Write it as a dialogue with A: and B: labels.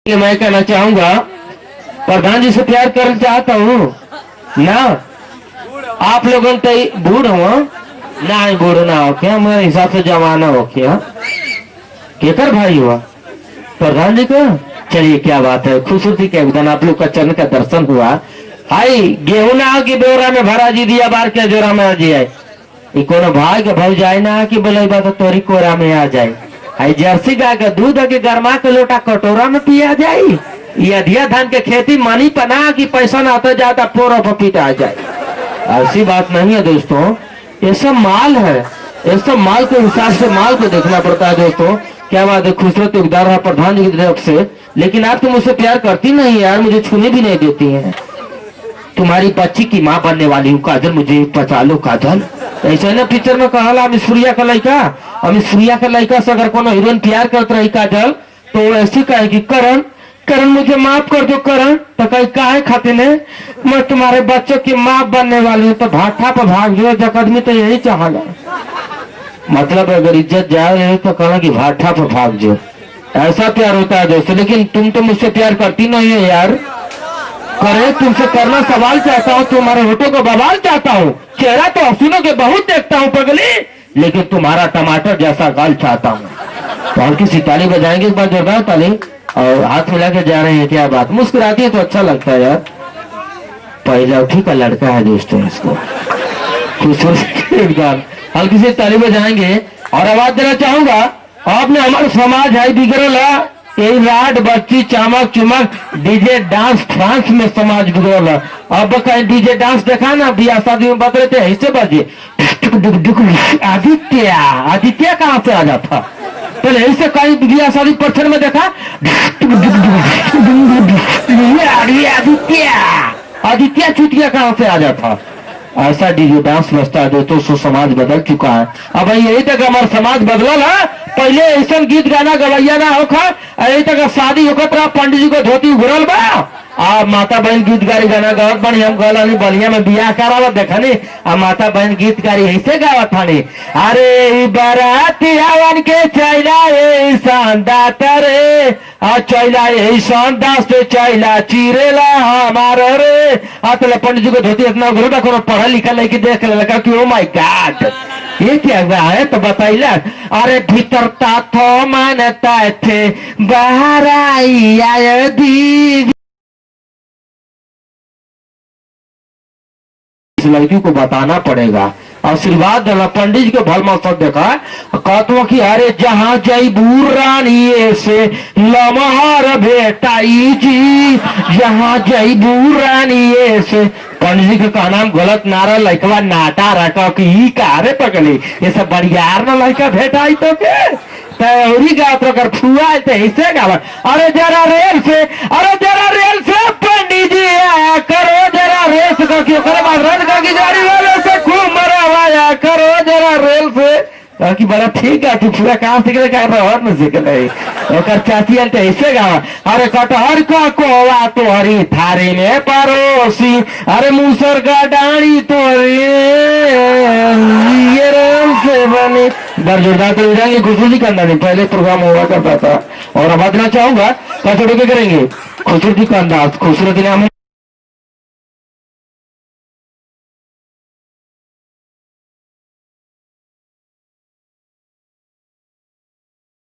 A: कि मैं कहना चाहूंगा प्रधान जी से प्यार करना चाहता हूँ ना। आप लोगों तो बूढ़ हो ना, बूढ़ ना हो क्या, मेरे हिसाब से जमाना हो क्या, केकर भाई हुआ प्रधान जी का। चलिए क्या बात है, खूबसूरती के एकदम आप लोग का चरण का दर्शन हुआ। हाई गेहूं ना हो कि बेवरा में भरा जी दिया बार के जोरा में आ जाए, कोनो भाई के भाव जाए ना कि बोले बात तोरी कोरा में आ जाए। हाई जर्सी गाय का दूध के गरमा के लोटा कटोरा में पिया जाए। ये अधिया धान के खेती मानी पना कि पैसा ना आता जाता पोरा पपीता आ जाए। ऐसी बात नहीं है दोस्तों, ये सब माल है, ये सब माल के हिसाब से माल को देखना पड़ता है दोस्तों। क्या बात है, खूबसूरत योगदान रहा प्रधान जी की तरफ से। लेकिन आप तो मुझसे प्यार करती नहीं यार, मुझे छूने भी नहीं देती हैं। तुम्हारी बच्ची की माँ बनने वाली हूँ काजल, मुझे बचा लो काजल। ऐसा ना पिक्चर में कहा अमित सूर्या का लड़का, अमित सूर्या का लड़का से अगर कोनो हीरोइन प्यार करता रही काजल तो ऐसी कहेगी करण करण मुझे माफ कर दो करण। तो कहीं काहे खाते ने, मैं तुम्हारे बच्चों की माँ बनने वाली हूँ। तो भाठा पर भाग जो जब आदमी तो यही चाहेगा, मतलब अगर इज्जत जाए तो कहना कि भाठा पर भाग जो, ऐसा प्यार होता है दोस्तों। लेकिन तुम तो मुझसे प्यार करती नहीं है यार। करे तुमसे करना सवाल चाहता हूँ, तुम्हारे होठों को बवाल चाहता हूँ। चेहरा तो हसीनों के बहुत देखता हूँ पगली, लेकिन तुम्हारा टमाटर जैसा गाल चाहता हूँ। तो हल्की सी ताली बजाएंगे एक बार जोरदार ताली, और हाथ मिला के जा रहे हैं। क्या बात, मुस्कुराती है तो अच्छा लगता है यार। पहला उठी का लड़का है दोस्तों, इसको खूबसूरत हल्की सी ताली बजाएंगे और आवाज देना चाहूंगा। आपने हमारा समाज है बिगड़ला, यही राड बच्ची चमक चुमक डीजे डांस फ्रांस में समाज बिगड़ला। अब कहीं डीजे डांस देखा ना बिया शादी में बदले थे ऐसे बजे आदित्य आदित्य कहाँ से आ जाता, पहले ऐसे कहीं बिया शादी पत्थर में देखा आदित्य आदित्य चुतिया कहाँ से आ जाता। ऐसा डीजे डांस बजता है दोस्तों, सो समाज बदल चुका है। अब यही तक हमारा समाज बदलल है। पहले ऐसा गीत गाना गवैया ना होखा, यही तक शादी होकर रहा पंडित जी को धोती उगरल बा, आ माता बहन गीत गारी गाना गावत बनी। हम गलानी बलिया में बियाह करावत देखनी, आ माता बहन गीत गारी ऐसे गावत थानी। अरे बाराती आवन के चैला शानदात रे, आ चैला शानदास चैला चिरेला हमार रे। आतले पंडित जी को धोती इतना उगरल, कोनो पढ़ा लिखा लेके देख लगा कि ओ माय गॉड ये क्या हुआ है, तो बताइला। अरे भीतर तो मानता थे बाहर आई आय दी, इस लड़की को बताना पड़ेगा। आशीर्वाद देना पंडित जी को भल मौसम देखा कहतो कि अरे जहाँ जईबू रानी से लमहर भेटाई जी, जहाँ जईबू रानी से। पंडित जी के कहना गलत नारा लड़कवा नाटा रखा कि कारे पकड़ी ये सब बड़ियार ना लड़का भेटाई तो के तौरी गा तो कर फुआ ऐसे गावा। अरे जरा रेल से, अरे जरा रेल से पंडित जी आया करो जरा रेस का क्यों करे बाद रन का की गाड़ी वाले से खूब मरवाया करो जरा रेल से। कि बड़ा ठीक है, तू पूरा कहाँ सीख रहे और न सीख रहे। चाची ऐसे गावा। अरे कटहर का कोवा तोहरी थारी में परोसी, अरे मूसर का डाड़ी तोहरी से बनी। जोरदार तो जाएंगे खूबसूरती का अंदाज पहले प्रोग्राम हुआ करता था। और अब देना चाहूंगा कैसे करेंगे खूबसूरती का अंदाज, खूबसूरती ने हमें